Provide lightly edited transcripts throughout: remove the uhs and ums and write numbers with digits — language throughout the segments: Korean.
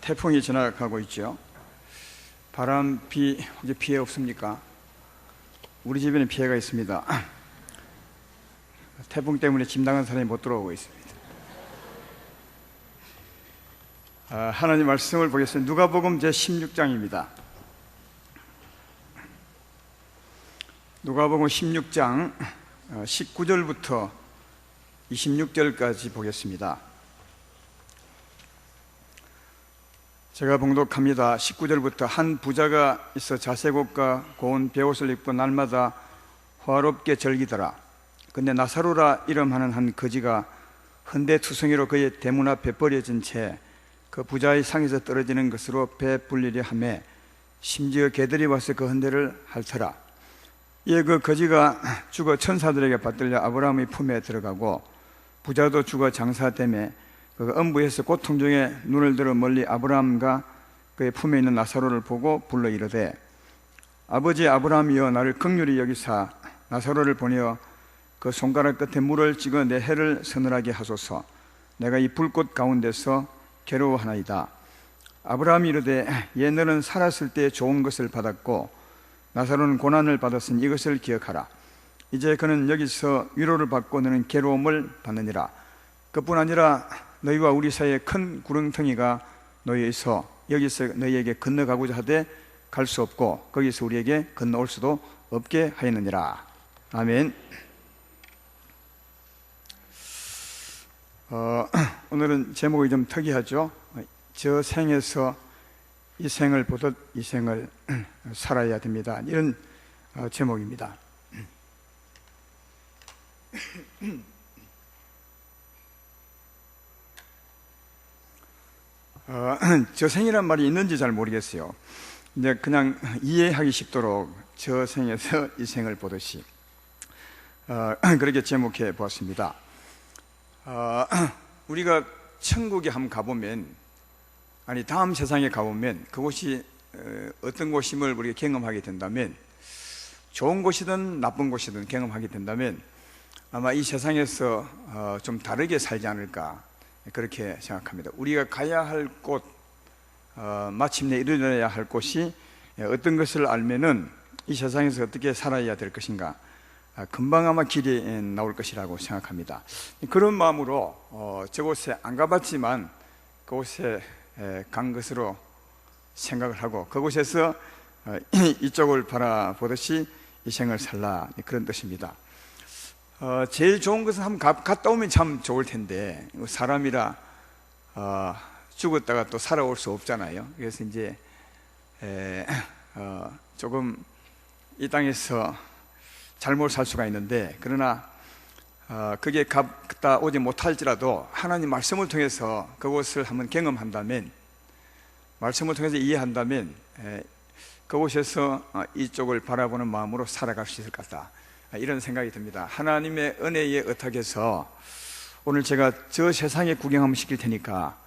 태풍이 지나가고 있죠. 바람, 비, 혹시 피해 없습니까? 우리 집에는 피해가 있습니다. 태풍 때문에 짐 나간 사람이 못 들어오고 있습니다. 하나님 말씀을 보겠습니다. 누가복음 제16장입니다. 누가복음 16장 19절부터 26절까지 보겠습니다. 제가 봉독합니다. 19절부터 한 부자가 있어 자색옷과 고운 베옷을 입고 날마다 화롭게 즐기더라. 근데 나사로라 이름하는 한 거지가 헌대투성이로 그의 대문 앞에 버려진 채 그 부자의 상에서 떨어지는 것으로 배불리려 하며 심지어 개들이 와서 그 헌대를 핥더라. 이에 그 거지가 죽어 천사들에게 받들려 아브라함의 품에 들어가고 부자도 죽어 장사되매 그 음부에서 고통 중에 눈을 들어 멀리 아브라함과 그의 품에 있는 나사로를 보고 불러 이르되 아버지 아브라함이여 나를 긍휼히 여기사 나사로를 보내어 그 손가락 끝에 물을 찍어 내 해를 서늘하게 하소서. 내가 이 불꽃 가운데서 괴로워하나이다. 아브라함이 이르되 예 너는 살았을 때 좋은 것을 받았고 나사로는 고난을 받았으니 이것을 기억하라. 이제 그는 여기서 위로를 받고 너는 괴로움을 받느니라. 그뿐 아니라 너희와 우리 사이에 큰 구렁텅이가 놓여 있어 여기서 너희에게 건너가고자 하되 갈 수 없고 거기서 우리에게 건너올 수도 없게 하였느니라. 아멘. 오늘은 제목이 좀 특이하죠. 저 생에서 이 생을 보듯 이 생을 살아야 됩니다. 이런 제목입니다. 저 생이란 말이 있는지 잘 모르겠어요. 이제 그냥 이해하기 쉽도록 저 생에서 이 생을 보듯이 그렇게 제목해 보았습니다. 우리가 천국에 한번 가보면, 아니 다음 세상에 가보면 그곳이 어떤 곳임을 우리가 경험하게 된다면, 좋은 곳이든 나쁜 곳이든 경험하게 된다면 아마 이 세상에서 좀 다르게 살지 않을까 그렇게 생각합니다. 우리가 가야 할 곳, 마침내 이루어야 할 곳이 어떤 것을 알면은 이 세상에서 어떻게 살아야 될 것인가 금방 아마 길이 나올 것이라고 생각합니다. 그런 마음으로 저곳에 안 가봤지만 그곳에 간 것으로 생각을 하고 그곳에서 이쪽을 바라보듯이 이 생을 살라, 그런 뜻입니다. 제일 좋은 것은 한번 갔다 오면 참 좋을 텐데 사람이라 죽었다가 또 살아올 수 없잖아요. 그래서 이제 조금 이 땅에서 잘못 살 수가 있는데, 그러나 그게 갔다 오지 못할지라도 하나님 말씀을 통해서 그곳을 한번 경험한다면, 말씀을 통해서 이해한다면 그곳에서 이쪽을 바라보는 마음으로 살아갈 수 있을 것 같다, 이런 생각이 듭니다. 하나님의 은혜에 의탁해서 오늘 제가 저 세상에 구경 한번 시킬 테니까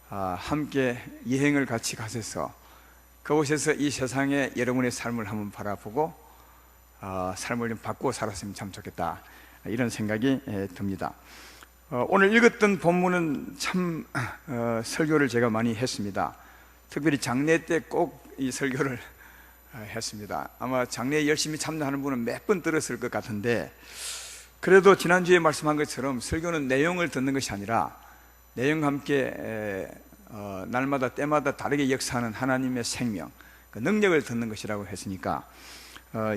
함께 여행을 같이 가셔서 그곳에서 이 세상에 여러분의 삶을 한번 바라보고 삶을 좀 바꾸어 살았으면 참 좋겠다, 이런 생각이 듭니다. 오늘 읽었던 본문은 참 설교를 제가 많이 했습니다. 특별히 장례 때 꼭 이 설교를 했습니다. 아마 장례에 열심히 참여하는 분은 몇 번 들었을 것 같은데, 그래도 지난주에 말씀한 것처럼 설교는 내용을 듣는 것이 아니라 내용과 함께 날마다 때마다 다르게 역사하는 하나님의 생명, 그 능력을 듣는 것이라고 했으니까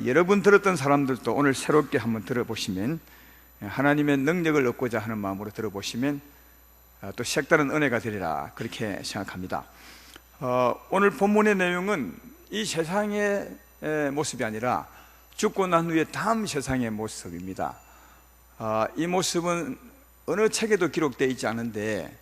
여러분 들었던 사람들도 오늘 새롭게 한번 들어보시면, 하나님의 능력을 얻고자 하는 마음으로 들어보시면 또 색다른 은혜가 되리라, 그렇게 생각합니다. 오늘 본문의 내용은 이 세상의 모습이 아니라 죽고 난 후에 다음 세상의 모습입니다. 이 모습은 어느 책에도 기록되어 있지 않은데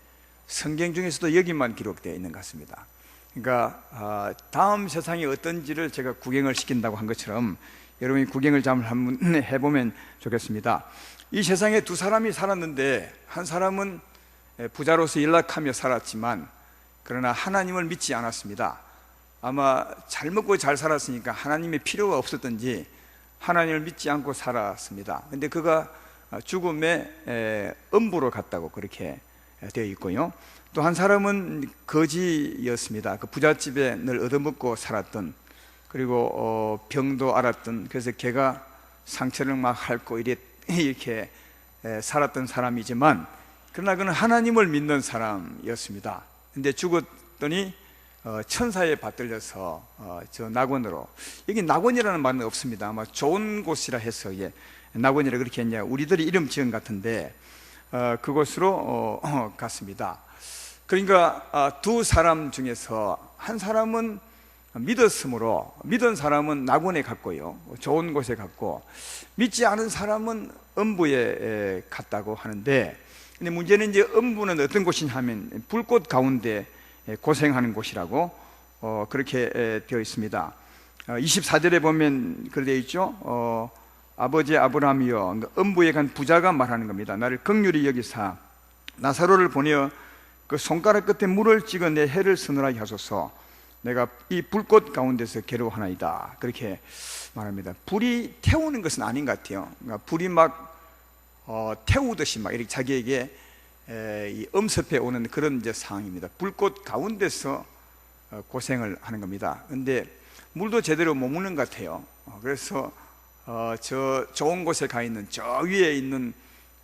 성경 중에서도 여기만 기록되어 있는 것 같습니다. 그러니까 다음 세상이 어떤지를 제가 구경을 시킨다고 한 것처럼 여러분이 구경을 좀 한번 해보면 좋겠습니다. 이 세상에 두 사람이 살았는데, 한 사람은 부자로서 연락하며 살았지만 그러나 하나님을 믿지 않았습니다. 아마 잘 먹고 잘 살았으니까 하나님의 필요가 없었던지 하나님을 믿지 않고 살았습니다. 근데 그가 죽음의 음부로 갔다고 그렇게 되어 있고요. 또 한 사람은 거지였습니다. 그 부잣집에 늘 얻어먹고 살았던, 그리고 병도 앓았던, 그래서 걔가 상처를 막 핥고 이렇게 살았던 사람이지만, 그러나 그는 하나님을 믿는 사람이었습니다. 근데 죽었더니 천사에 받들려서 저 낙원으로, 여기 낙원이라는 말은 없습니다. 아마 좋은 곳이라 해서 낙원이라 그렇게 했냐, 우리들이 이름 지은 같은데 그곳으로 갔습니다. 그러니까 두 사람 중에서 한 사람은 믿었으므로, 믿은 사람은 낙원에 갔고요, 좋은 곳에 갔고, 믿지 않은 사람은 음부에 갔다고 하는데, 근데 문제는 이제 음부는 어떤 곳이냐 하면 불꽃 가운데 고생하는 곳이라고 그렇게 되어 있습니다. 24절에 보면 그렇게 되어 있죠. 아버지 아브라함이여, 음부에 간 부자가 말하는 겁니다. 나를 긍휼히 여기사 나사로를 보내어 그 손가락 끝에 물을 찍어 내 해를 서늘하게 하소서. 내가 이 불꽃 가운데서 괴로워하나이다. 그렇게 말합니다. 불이 태우는 것은 아닌 것 같아요. 그러니까 불이 막 태우듯이 막 이렇게 자기에게 엄습해 오는 그런 이제 상황입니다. 불꽃 가운데서 고생을 하는 겁니다. 근데 물도 제대로 못 먹는 것 같아요. 그래서 저 좋은 곳에 가 있는 저 위에 있는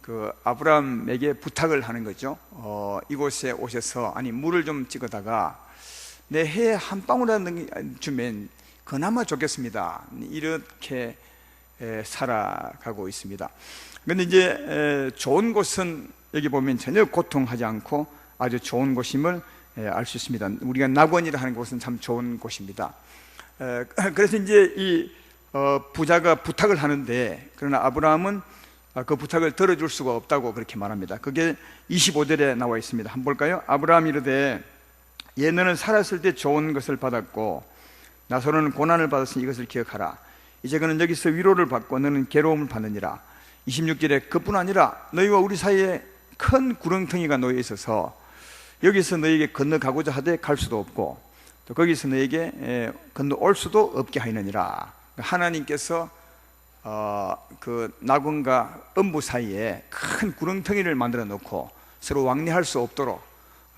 그 아브라함에게 부탁을 하는 거죠. 이곳에 오셔서 물을 좀 찍어다가 내 해 한 방울이라도 주면 그나마 좋겠습니다. 이렇게 살아가고 있습니다. 그런데 이제 좋은 곳은 여기 보면 전혀 고통하지 않고 아주 좋은 곳임을 알 수 있습니다. 우리가 낙원이라 하는 곳은 참 좋은 곳입니다. 그래서 이제 이 부자가 부탁을 하는데, 그러나 아브라함은 그 부탁을 들어줄 수가 없다고 그렇게 말합니다. 그게 25절에 나와 있습니다. 한번 볼까요? 아브라함이 이르되 예, 너는 살았을 때 좋은 것을 받았고 나서로는 고난을 받았으니 이것을 기억하라. 이제 그는 여기서 위로를 받고 너는 괴로움을 받느니라. 26절에 그뿐 아니라 너희와 우리 사이에 큰 구렁텅이가 놓여 있어서 여기서 너희에게 건너가고자 하되 갈 수도 없고 또 거기서 너희에게 건너올 수도 없게 하느니라. 하나님께서 그 낙원과 음부 사이에 큰 구렁텅이를 만들어 놓고 서로 왕래할 수 없도록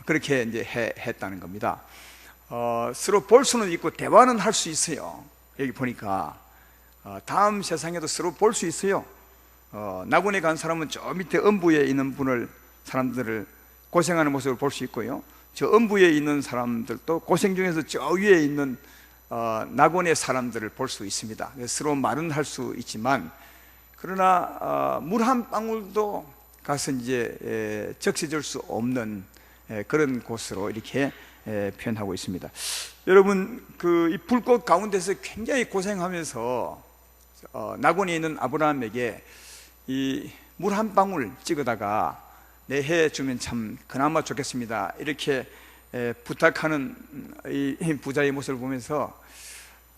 그렇게 이제 했다는 겁니다. 서로 볼 수는 있고 대화는 할 수 있어요. 여기 보니까 다음 세상에도 서로 볼 수 있어요. 낙원에 간 사람은 저 밑에 음부에 있는 사람들을 고생하는 모습을 볼 수 있고요, 저 음부에 있는 사람들도 고생 중에서 저 위에 있는 낙원의 사람들을 볼 수 있습니다. 서로 말은 할 수 있지만, 그러나 물 한 방울도 가서 이제 적셔줄 수 없는 그런 곳으로 이렇게 표현하고 있습니다. 여러분, 이 불꽃 가운데서 굉장히 고생하면서 낙원에 있는 아브라함에게 이 물 한 방울 찍어다가 내 해 주면 참 그나마 좋겠습니다, 이렇게 부탁하는 이 부자의 모습을 보면서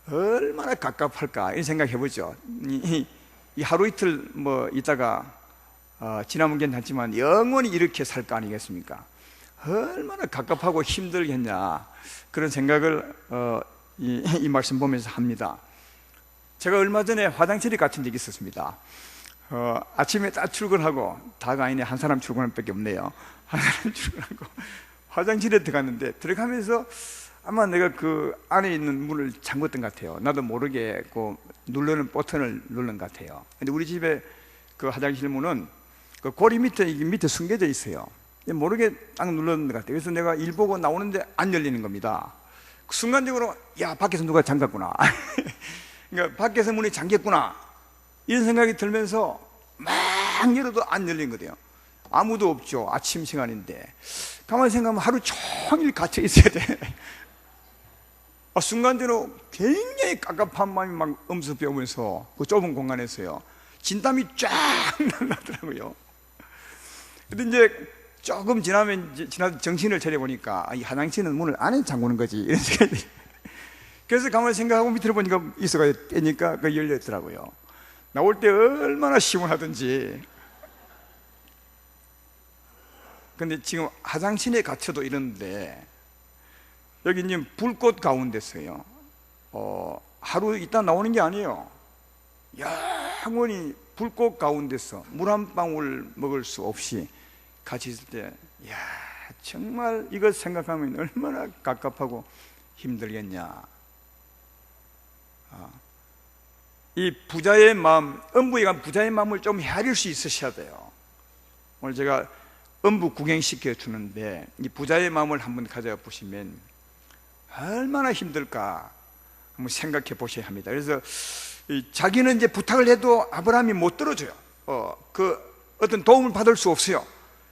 얼마나 갑갑할까 이런 생각 해보죠. 이 하루 이틀 있다가 지나면 괜찮지만 영원히 이렇게 살 거 아니겠습니까? 얼마나 갑갑하고 힘들겠냐, 그런 생각을 이 말씀 보면서 합니다. 제가 얼마 전에 화장실에 갇힌 적이 있었습니다. 아침에 딱 출근하고, 다가 아니네, 한 사람 출근할 밖에 없네요. 한 사람 출근하고 화장실에 들어갔는데, 들어가면서 아마 내가 그 안에 있는 문을 잠궜던 것 같아요. 나도 모르게 그 누르는 버튼을 누른 것 같아요. 근데 우리 집에 그 화장실 문은 그 고리 밑에 숨겨져 있어요. 모르게 딱 눌렀는 것 같아요. 그래서 내가 일 보고 나오는데 안 열리는 겁니다. 순간적으로 야, 밖에서 누가 잠갔구나. 그러니까 밖에서 문이 잠겼구나, 이런 생각이 들면서 막 열어도 안 열린 거예요. 아무도 없죠. 아침 시간인데. 가만히 생각하면 하루 종일 갇혀 있어야 돼. 순간적으로 굉장히 깝깝한 마음이 막 엄습해 오면서 그 좁은 공간에서요, 진땀이 쫙 나더라고요. 근데 이제 조금 지나면 정신을 차려보니까 이 화장실은 문을 안에 잠그는 거지, 이런 생각이. 그래서 가만히 생각하고 밑으로 보니까 이서가 떼니까 그 열렸더라고요. 나올 때 얼마나 시원하든지. 근데 지금 화장실에 갇혀도 이러는데, 여기 이제 불꽃 가운데서요, 하루 있다 나오는 게 아니에요. 영원히 불꽃 가운데서 물 한 방울 먹을 수 없이 같이 있을 때 이야, 정말 이것 생각하면 얼마나 갑갑하고 힘들겠냐. 이 부자의 마음, 음부에 간 부자의 마음을 좀 헤아릴 수 있으셔야 돼요. 오늘 제가 음부 구경시켜 주는데 이 부자의 마음을 한번 가져가 보시면 얼마나 힘들까 한번 생각해 보셔야 합니다. 그래서 자기는 이제 부탁을 해도 아브라함이 못 들어줘요. 어떤 도움을 받을 수 없어요.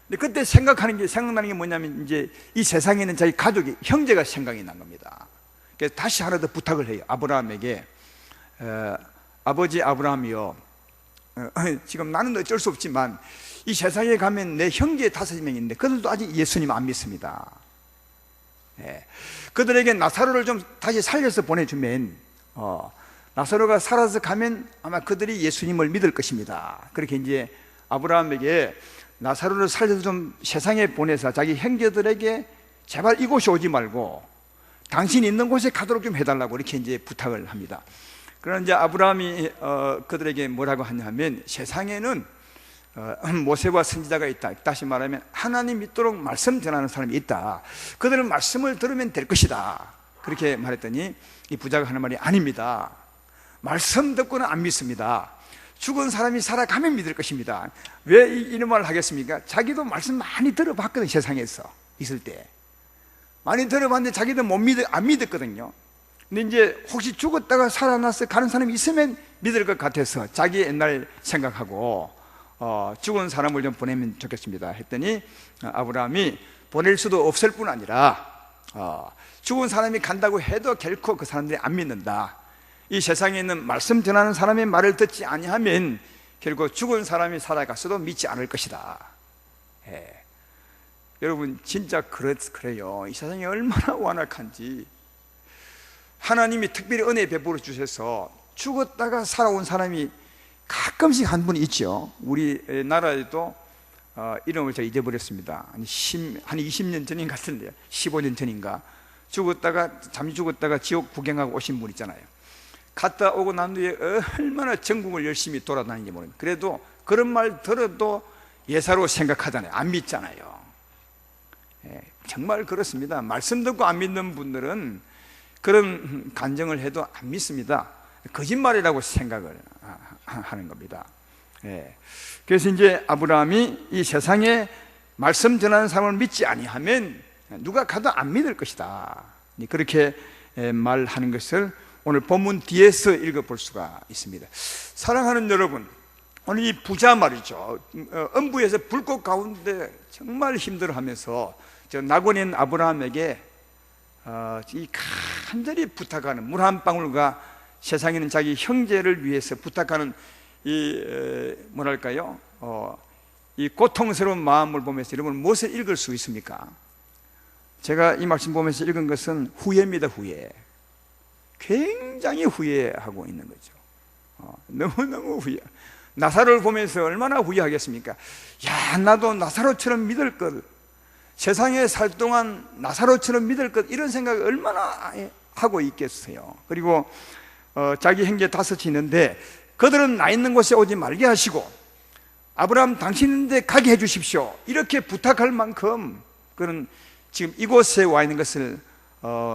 근데 그때 생각나는 게 뭐냐면 이제 이 세상에 있는 자기 가족이, 형제가 생각이 난 겁니다. 그래서 다시 하나 더 부탁을 해요. 아브라함에게, 아버지 아브라함이요, 지금 나는 어쩔 수 없지만 이 세상에 가면 내 형제 5명이 있는데 그들도 아직 예수님 안 믿습니다. 그들에게 나사로를 좀 다시 살려서 보내주면 나사로가 살아서 가면 아마 그들이 예수님을 믿을 것입니다. 그렇게 이제 아브라함에게 나사로를 살려서 좀 세상에 보내서 자기 형제들에게 제발 이곳에 오지 말고 당신이 있는 곳에 가도록 좀 해달라고 이렇게 이제 부탁을 합니다. 그러나 이제 아브라함이 그들에게 뭐라고 하냐면, 세상에는 모세와 선지자가 있다. 다시 말하면 하나님 믿도록 말씀 전하는 사람이 있다. 그들은 말씀을 들으면 될 것이다. 그렇게 말했더니 이 부자가 하는 말이, 아닙니다. 말씀 듣고는 안 믿습니다. 죽은 사람이 살아가면 믿을 것입니다. 왜 이런 말을 하겠습니까? 자기도 말씀 많이 들어봤거든. 세상에서 있을 때 많이 들어봤는데 자기도 안 믿었거든요. 근데 이제 혹시 죽었다가 살아나서 가는 사람이 있으면 믿을 것 같아서 자기 옛날 생각하고 죽은 사람을 좀 보내면 좋겠습니다 했더니 아브라함이 보낼 수도 없을 뿐 아니라 죽은 사람이 간다고 해도 결코 그 사람들이 안 믿는다. 이 세상에 있는 말씀 전하는 사람의 말을 듣지 아니하면 결국 죽은 사람이 살아갔어도 믿지 않을 것이다. 여러분 진짜 그래요. 이 세상이 얼마나 완악한지. 하나님이 특별히 은혜 베풀어 주셔서 죽었다가 살아온 사람이 가끔씩 한 분 있죠. 우리 나라에도 이름을 제가 잊어버렸습니다. 한 20년 전인 것 같은데요. 15년 전인가 잠시 죽었다가 지옥 구경하고 오신 분 있잖아요. 갔다 오고 난 뒤에 얼마나 전국을 열심히 돌아다니는지 모르겠어요. 그래도 그런 말 들어도 예사로 생각하잖아요. 안 믿잖아요. 정말 그렇습니다. 말씀 듣고 안 믿는 분들은 그런 간증을 해도 안 믿습니다. 거짓말이라고 생각을 하는 겁니다. 그래서 이제 아브라함이 이 세상에 말씀 전하는 사람을 믿지 아니하면 누가 가도 안 믿을 것이다. 그렇게 말하는 것을 오늘 본문 뒤에서 읽어볼 수가 있습니다. 사랑하는 여러분, 오늘 이 부자 말이죠. 음부에서 불꽃 가운데 정말 힘들어하면서 저 낙원인 아브라함에게 이 간절히 부탁하는 물 한 방울과 세상에는 자기 형제를 위해서 부탁하는 이 뭐랄까요? 이 고통스러운 마음을 보면서 여러분 무엇을 읽을 수 있습니까? 제가 이 말씀 보면서 읽은 것은 후회입니다. 후회. 굉장히 후회하고 있는 거죠. 너무너무 후회. 나사로를 보면서 얼마나 후회하겠습니까? 야, 나도 나사로처럼 믿을 것, 세상에 살 동안 나사로처럼 믿을 것, 이런 생각을 얼마나 하고 있겠어요. 그리고 자기 형제 5이 있는데 그들은 나 있는 곳에 오지 말게 하시고 아브라함 당신 있는 데 가게 해 주십시오, 이렇게 부탁할 만큼 그는 지금 이곳에 와 있는 것을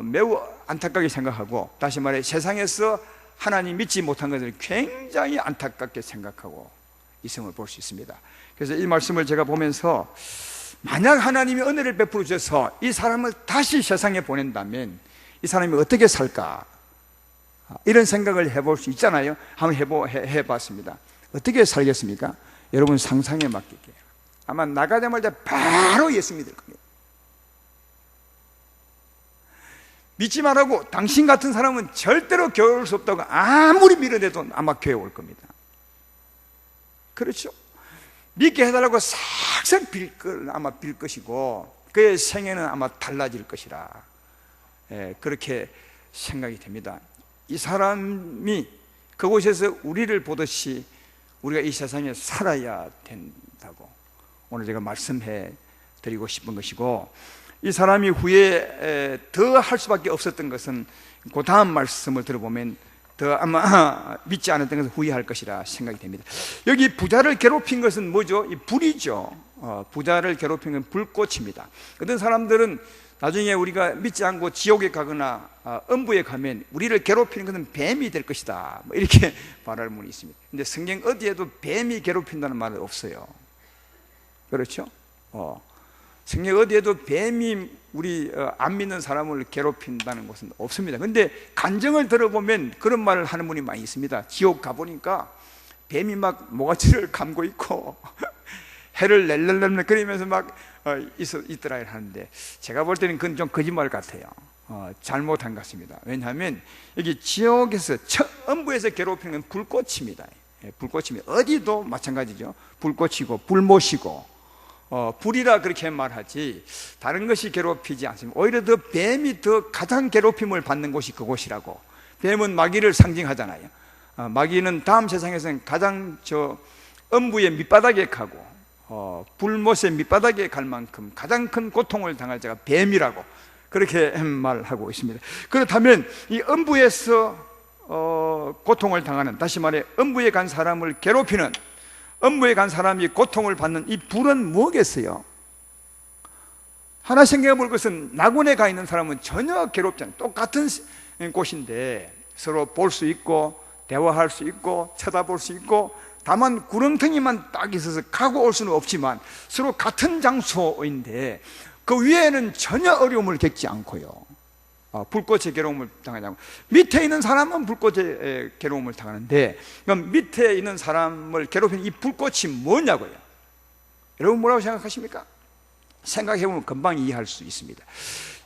매우 안타깝게 생각하고, 다시 말해 세상에서 하나님 믿지 못한 것을 굉장히 안타깝게 생각하고 있음을 볼 수 있습니다. 그래서 이 말씀을 제가 보면서 만약 하나님이 은혜를 베풀어 주셔서 이 사람을 다시 세상에 보낸다면 이 사람이 어떻게 살까, 이런 생각을 해볼 수 있잖아요. 한번 해봤습니다. 어떻게 살겠습니까? 여러분 상상에 맡길게요. 아마 나가자마자 바로 예수 믿을 겁니다. 믿지 말라고, 당신 같은 사람은 절대로 교회 올 수 없다고 아무리 밀어내도 아마 교회 올 겁니다. 그렇죠? 믿게 해달라고 싹싹 아마 빌 것이고 그의 생애는 아마 달라질 것이라, 그렇게 생각이 됩니다. 이 사람이 그곳에서 우리를 보듯이 우리가 이 세상에 살아야 된다고 오늘 제가 말씀해 드리고 싶은 것이고, 이 사람이 후에 더 할 수밖에 없었던 것은 그 다음 말씀을 들어보면 더 아마 믿지 않았던 것을 후회할 것이라 생각이 됩니다. 여기 부자를 괴롭힌 것은 뭐죠? 이 불이죠. 부자를 괴롭힌 건 불꽃입니다. 어떤 사람들은 나중에 우리가 믿지 않고 지옥에 가거나 음부에 가면 우리를 괴롭히는 것은 뱀이 될 것이다, 뭐 이렇게 말하는 분이 있습니다. 근데 성경 어디에도 뱀이 괴롭힌다는 말은 없어요. 그렇죠? 성경 어디에도 뱀이 우리 안 믿는 사람을 괴롭힌다는 것은 없습니다. 근데 간증을 들어보면 그런 말을 하는 분이 많이 있습니다. 지옥 가보니까 뱀이 막 모가지를 감고 있고 해를 낼렐렐 그러면서 막 있더라 하는데, 제가 볼 때는 그건 좀 거짓말 같아요. 잘못한 것 같습니다. 왜냐하면 여기 지옥에서 음부에서 괴롭히는 건 불꽃입니다. 불꽃입니다. 어디도 마찬가지죠. 불꽃이고 불못이고 불이라 그렇게 말하지 다른 것이 괴롭히지 않습니다. 오히려 더 뱀이 더 가장 괴롭힘을 받는 곳이 그곳이라고. 뱀은 마귀를 상징하잖아요. 마귀는 다음 세상에서는 가장 음부의 밑바닥에 가고 불못의 밑바닥에 갈 만큼 가장 큰 고통을 당할 자가 뱀이라고 그렇게 말하고 있습니다. 그렇다면 이 음부에서 고통을 당하는, 다시 말해 음부에 간 사람을 괴롭히는, 음부에 간 사람이 고통을 받는 이 불은 뭐겠어요? 하나 생각해 볼 것은 낙원에 가 있는 사람은 전혀 괴롭지 않아요. 똑같은 곳인데 서로 볼 수 있고 대화할 수 있고 쳐다볼 수 있고, 다만 구렁텅이만 딱 있어서 가고 올 수는 없지만 서로 같은 장소인데 그 위에는 전혀 어려움을 겪지 않고요, 불꽃의 괴로움을 당하지 않고, 밑에 있는 사람은 불꽃의 괴로움을 당하는데, 그럼 밑에 있는 사람을 괴롭히는 이 불꽃이 뭐냐고요? 여러분 뭐라고 생각하십니까? 생각해보면 금방 이해할 수 있습니다.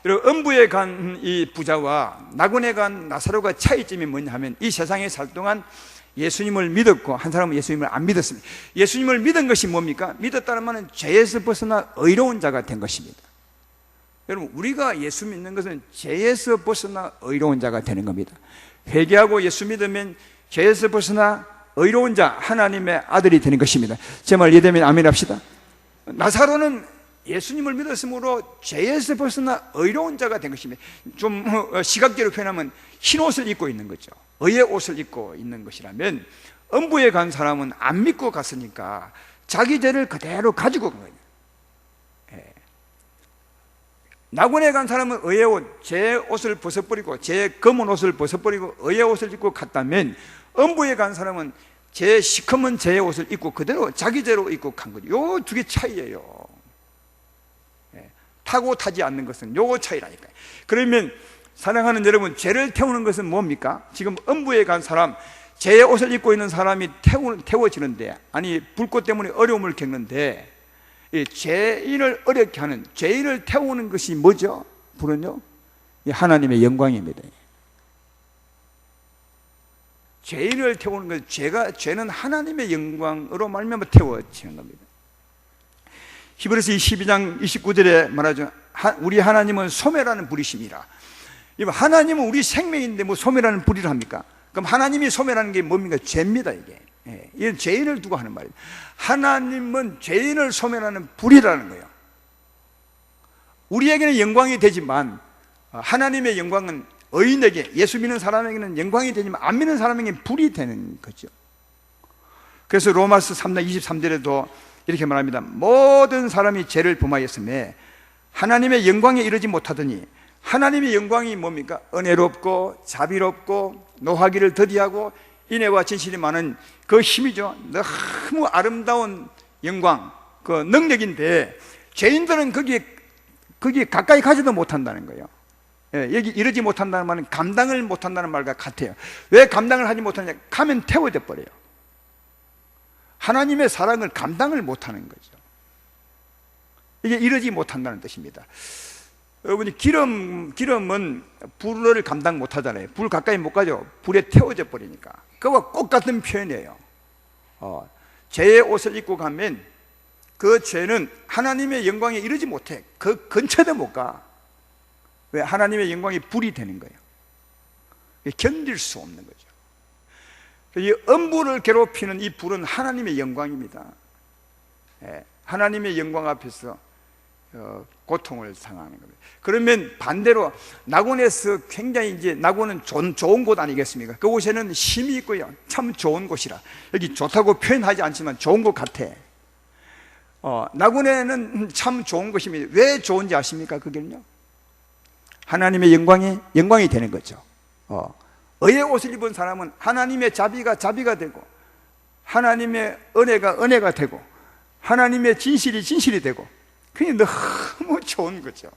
여러분, 음부에 간 이 부자와 낙원에 간 나사로가 차이점이 뭐냐 하면, 이 세상에 살 동안 예수님을 믿었고 한 사람은 예수님을 안 믿었습니다. 예수님을 믿은 것이 뭡니까? 믿었다는 말은 죄에서 벗어나 의로운 자가 된 것입니다. 여러분, 우리가 예수 믿는 것은 죄에서 벗어나 의로운 자가 되는 겁니다. 회개하고 예수 믿으면 죄에서 벗어나 의로운 자, 하나님의 아들이 되는 것입니다. 제 말 이해되면 아멘 합시다. 나사로는 예수님을 믿었으므로 죄에서 벗어나 의로운 자가 된 것입니다. 좀 시각적으로 표현하면 흰 옷을 입고 있는 거죠. 의의 옷을 입고 있는 것이라면, 음부에 간 사람은 안 믿고 갔으니까 자기 죄를 그대로 가지고 간 거예요. 낙원에 간 사람은 의의 옷, 제 옷을 벗어버리고, 제 검은 옷을 벗어버리고 의의 옷을 입고 갔다면, 음부에 간 사람은 제 시커먼 제 옷을 입고 그대로 자기 죄로 입고 간 거죠. 요 두 개 차이예요. 타고 타지 않는 것은 요거 차이라니까요. 그러면 사랑하는 여러분, 죄를 태우는 것은 뭡니까? 지금 음부에 간 사람, 제 옷을 입고 있는 사람이 태워지는데, 아니 불꽃 때문에 어려움을 겪는데, 이 죄인을 어렵게 하는, 죄인을 태우는 것이 뭐죠? 불은요, 하나님의 영광입니다. 죄인을 태우는 것, 죄는 하나님의 영광으로 말미암아 태워지는 겁니다. 히브리서 12장 29절에 말하죠. 우리 하나님은 소멸하는 불이심이라. 하나님은 우리 생명인데 뭐 소멸하는 불이라 합니까? 그럼 하나님이 소멸하는 게 뭡니까? 죄입니다. 이건 죄인을 두고 하는 말이에요. 하나님은 죄인을 소멸하는 불이라는 거예요. 우리에게는 영광이 되지만 하나님의 영광은 의인에게, 예수 믿는 사람에게는 영광이 되지만 안 믿는 사람에게는 불이 되는 거죠. 그래서 로마서 3장 23절에도 이렇게 말합니다. 모든 사람이 죄를 범하였음에 하나님의 영광에 이르지 못하더니, 하나님의 영광이 뭡니까? 은혜롭고 자비롭고 노하기를 더디하고 인애와 진실이 많은 그 힘이죠. 너무 아름다운 영광, 그 능력인데 죄인들은 거기에 가까이 가지도 못한다는 거예요. 여기 이르지 못한다는 말은 감당을 못한다는 말과 같아요. 왜 감당을 하지 못하냐? 가면 태워져 버려요. 하나님의 사랑을 감당을 못하는 거죠. 이게 이르지 못한다는 뜻입니다. 여러분이 기름은 불을 감당 못하잖아요. 불 가까이 못 가죠. 불에 태워져 버리니까. 그거와 똑같은 표현이에요. 죄의 옷을 입고 가면 그 죄는 하나님의 영광에 이르지 못해. 그 근처도 못 가. 왜? 하나님의 영광이 불이 되는 거예요. 견딜 수 없는 거죠. 이 음부를 괴롭히는 이 불은 하나님의 영광입니다. 하나님의 영광 앞에서 고통을 당하는 겁니다. 그러면 반대로 낙원에서 굉장히 이제 낙원은 좋은 곳 아니겠습니까? 그곳에는 힘이 있고요, 참 좋은 곳이라, 여기 좋다고 표현하지 않지만 좋은 곳 같아. 낙원에는 참 좋은 것입니다. 왜 좋은지 아십니까? 그게는요, 하나님의 영광이 되는 거죠. 의의 옷을 입은 사람은 하나님의 자비가 되고, 하나님의 은혜가 되고, 하나님의 진실이 되고, 그게 너무 좋은 거죠.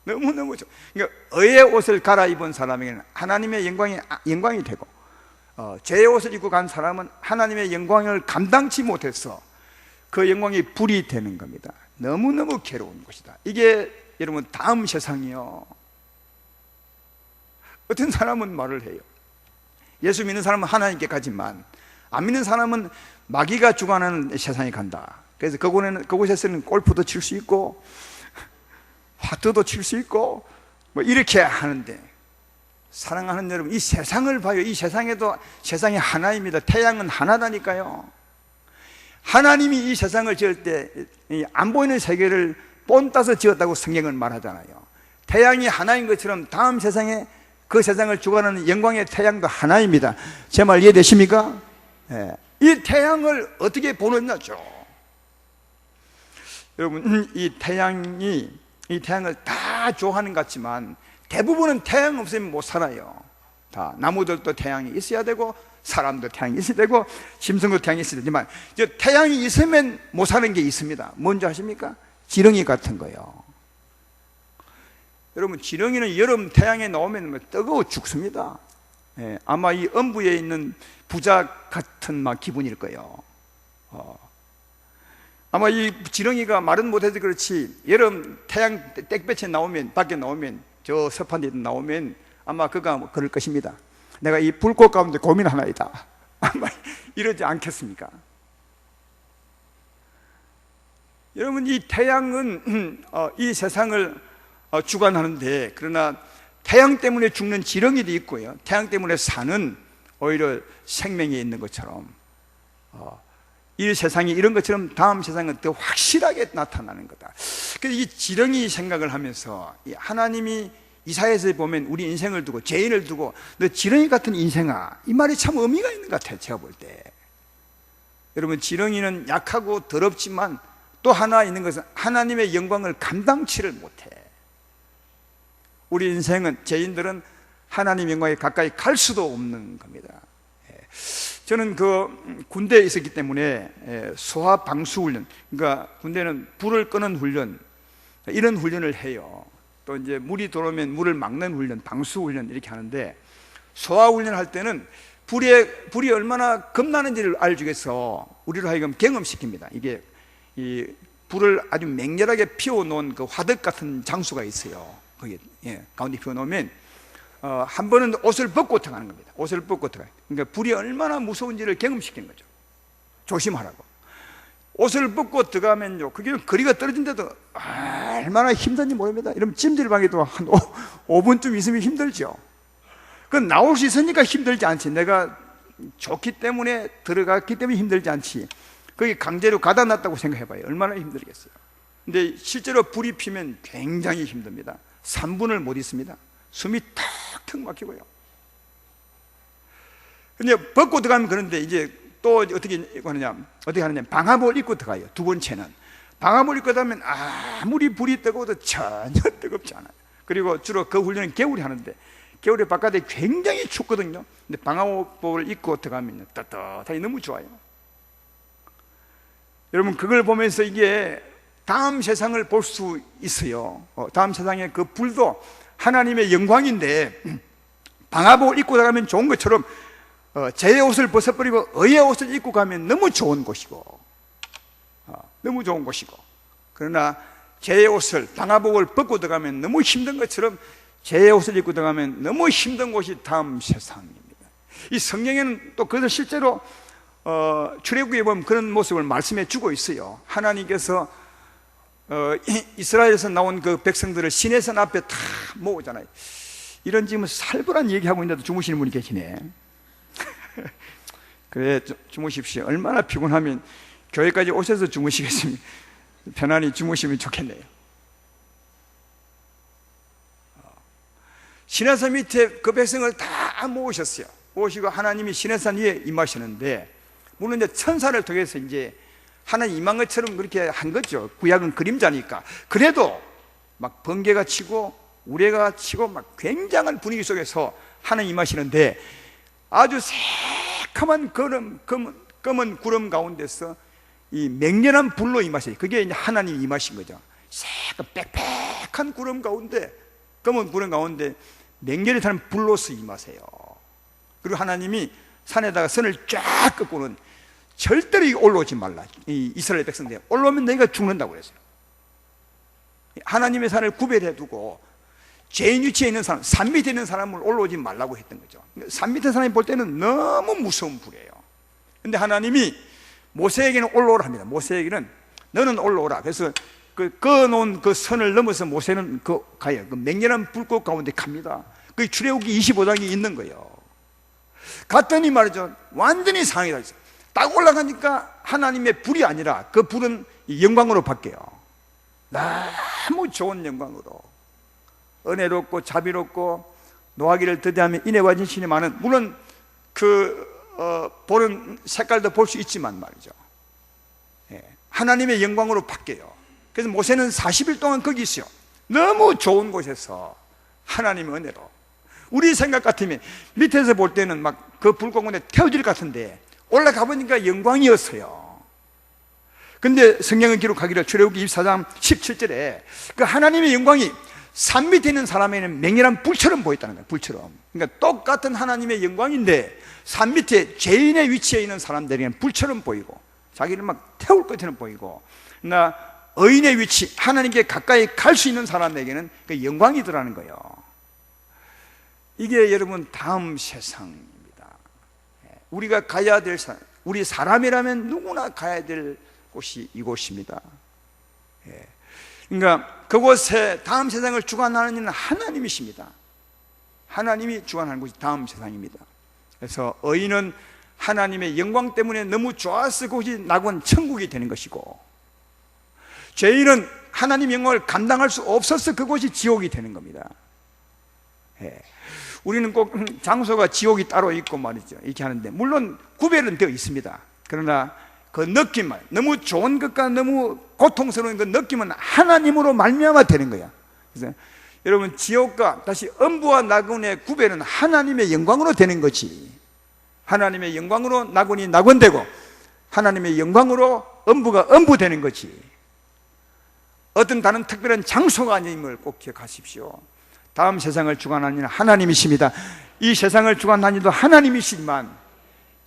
너무너무 좋아. 그러니까 의의 옷을 갈아입은 사람에게는 하나님의 영광이 되고, 죄의 옷을 입고 간 사람은 하나님의 영광을 감당치 못해서 그 영광이 불이 되는 겁니다. 너무너무 괴로운 것이다. 이게 여러분 다음 세상이요. 어떤 사람은 말을 해요. 예수 믿는 사람은 하나님께 가지만 안 믿는 사람은 마귀가 주관하는 세상에 간다. 그래서 그곳에서는 골프도 칠 수 있고 화투도 칠 수 있고 뭐 이렇게 하는데, 사랑하는 여러분, 이 세상을 봐요. 이 세상에도 세상이 하나입니다. 태양은 하나다니까요. 하나님이 이 세상을 지을 때 안 보이는 세계를 본따서 지었다고 성경은 말하잖아요. 태양이 하나인 것처럼 다음 세상에 그 세상을 주관하는 영광의 태양도 하나입니다. 제 말 이해되십니까? 이 태양을 어떻게 보느냐죠. 여러분, 이 태양을 다 좋아하는 것 같지만 대부분은 태양 없으면 못 살아요. 다 나무들도 태양이 있어야 되고, 사람도 태양이 있어야 되고, 짐승도 태양이 있어야 되지만 태양이 있으면 못 사는 게 있습니다. 뭔지 아십니까? 지렁이 같은 거요. 여러분, 지렁이는 여름 태양에 나오면 뜨거워 죽습니다. 아마 이 음부에 있는 부자 같은 막 기분일 거예요. 아마 이 지렁이가 말은 못해서 그렇지, 여름 태양 땡볕에 나오면, 밖에 나오면, 저 섭한 데 나오면 아마 그가 그럴 것입니다. 내가 이 불꽃 가운데 고민하나이다. 아마 이러지 않겠습니까? 여러분, 이 태양은 이 세상을 주관하는데, 그러나 태양 때문에 죽는 지렁이도 있고요, 태양 때문에 사는 오히려 생명이 있는 것처럼, 이 세상이 이런 것처럼 다음 세상은 더 확실하게 나타나는 거다. 그래서 이 지렁이 생각을 하면서, 하나님이 이사야에서 보면 우리 인생을 두고, 죄인을 두고 너 지렁이 같은 인생아, 이 말이 참 의미가 있는 것 같아요, 제가 볼 때. 여러분, 지렁이는 약하고 더럽지만 또 하나 있는 것은 하나님의 영광을 감당치를 못해. 우리 인생은, 죄인들은 하나님 영광에 가까이 갈 수도 없는 겁니다. 저는 그 군대에 있었기 때문에 소화 방수 훈련, 그러니까 군대는 불을 끄는 훈련, 이런 훈련을 해요. 또 이제 물이 들어오면 물을 막는 훈련, 방수 훈련 이렇게 하는데, 소화 훈련을 할 때는 불이 얼마나 겁나는지를 알려주겠어 우리로 하여금 경험시킵니다. 이게 이 불을 아주 맹렬하게 피워놓은 그 화덕 같은 장소가 있어요. 거기 가운데 피워놓으면 한 번은 옷을 벗고 들어가는 겁니다. 옷을 벗고 들어가요. 그러니까 불이 얼마나 무서운지를 경험시키는 거죠. 조심하라고. 옷을 벗고 들어가면요, 그게 거리가 떨어진데도 얼마나 힘든지 모릅니다. 이러면 찜질방에도 한 5분쯤 있으면 힘들죠. 그건 나올 수 있으니까 힘들지 않지, 내가 좋기 때문에 들어갔기 때문에 힘들지 않지, 거기 강제로 가다 놨다고 생각해봐요. 얼마나 힘들겠어요. 근데 실제로 불이 피면 굉장히 힘듭니다. 3분을 못 있습니다. 숨이 턱턱 막히고요. 근데 벗고 들어가면, 그런데 이제 또 어떻게 하느냐, 방화복을 입고 들어가요. 두 번째는 방화복을 입고 들어가면 아무리 불이 뜨거워도 전혀 뜨겁지 않아요. 그리고 주로 그 훈련은 겨울에 하는데, 겨울에 바깥에 굉장히 춥거든요. 근데 방화복을 입고 들어가면 따뜻하니 너무 좋아요. 여러분, 그걸 보면서 이게 다음 세상을 볼 수 있어요. 다음 세상의 그 불도 하나님의 영광인데, 방화복을 입고 들어가면 좋은 것처럼 죄의 옷을 벗어버리고 의의 옷을 입고 가면 너무 좋은 곳이고, 너무 좋은 곳이고, 그러나 죄의 옷을, 방화복을 벗고 들어가면 너무 힘든 것처럼 죄의 옷을 입고 들어가면 너무 힘든 곳이 다음 세상입니다. 이 성경에는 또 그것을 실제로 출애굽기에 보면 그런 모습을 말씀해 주고 있어요. 하나님께서 이스라엘에서 나온 그 백성들을 시내산 앞에 다 모으잖아요. 이런 지금 살벌한 얘기하고 있는데도 주무시는 분이 계시네. 그래, 주무십시오. 얼마나 피곤하면 교회까지 오셔서 주무시겠습니까? 편안히 주무시면 좋겠네요. 시내산 밑에 그 백성을 다 모으셨어요. 모시고 하나님이 시내산 위에 임하시는데, 물론 이제 천사를 통해서 이제 하나님 임한 것처럼 그렇게 한 거죠. 구약은 그림자니까. 그래도 막 번개가 치고 우레가 치고 막 굉장한 분위기 속에서 하나님 임하시는데, 아주 새카만 검은 구름 가운데서 이 맹렬한 불로 임하셔요. 그게 이제 하나님 임하신 거죠. 새까 빽빽한 구름 가운데, 검은 구름 가운데 맹렬히 타는 불로서 임하세요. 그리고 하나님이 산에다가 선을 쫙 긋고는 절대로 올라오지 말라. 이 이스라엘 백성들 올라오면 너희가 죽는다고 그랬어요. 하나님의 산을 구별해 두고 죄인 위치에 있는 사람, 산 밑에 있는 사람을 올라오지 말라고 했던 거죠. 산 밑에 사람이 볼 때는 너무 무서운 불이에요. 근데 하나님이 모세에게는 올라오라 합니다. 모세에게는 너는 올라오라. 그래서 그어놓은 그 선을 넘어서 모세는 가요. 그 맹렬한 불꽃 가운데 갑니다. 그 출애굽기 25장이 있는 거예요. 갔더니 말이죠, 완전히 상황이 달라졌어요. 딱 올라가니까 하나님의 불이 아니라 그 불은 영광으로 바뀌어요. 너무 좋은 영광으로, 은혜롭고 자비롭고 노하기를 더디하며 인애와 진실이 많은, 물론 보는 색깔도 볼 수 있지만 말이죠, 하나님의 영광으로 바뀌어요. 그래서 모세는 40일 동안 거기 있어요. 너무 좋은 곳에서 하나님의 은혜로. 우리 생각 같으면 밑에서 볼 때는 막 그 불공원에 태워질 것 같은데 올라가 보니까 영광이었어요. 근데 성경은 기록하기를 출애굽기 24장 17절에 그 하나님의 영광이 산 밑에 있는 사람에게는 맹렬한 불처럼 보였다는 거예요. 불처럼. 그러니까 똑같은 하나님의 영광인데 산 밑에 죄인의 위치에 있는 사람들에게는 불처럼 보이고 자기를 막 태울 것처럼 보이고, 나 의인의 위치, 하나님께 가까이 갈 수 있는 사람에게는 그 영광이더라는 거예요. 이게 여러분 다음 세상입니다. 우리가 가야 될 우리 사람이라면 누구나 가야 될 곳이 이곳입니다. 그러니까 그곳에 다음 세상을 주관하는 이는 하나님이십니다. 하나님이 주관하는 곳이 다음 세상입니다. 그래서 의인은 하나님의 영광 때문에 너무 좋아서 그곳이 낙원 천국이 되는 것이고, 죄인은 하나님의 영광을 감당할 수 없어서 그곳이 지옥이 되는 겁니다. 우리는 꼭 장소가 지옥이 따로 있고 말이죠, 이렇게 하는데 물론 구별은 되어 있습니다. 그러나 그 느낌만, 너무 좋은 것과 너무 고통스러운 그 느낌은 하나님으로 말미암아 되는 거야. 그래서 여러분, 지옥과 다시 음부와 낙원의 구별은 하나님의 영광으로 되는 거지. 하나님의 영광으로 낙원이 낙원되고 하나님의 영광으로 음부가 음부되는 거지. 어떤 다른 특별한 장소가 아님을 꼭 기억하십시오. 다음 세상을 주관하는 이는 하나님이십니다. 이 세상을 주관하는 이도 하나님이시지만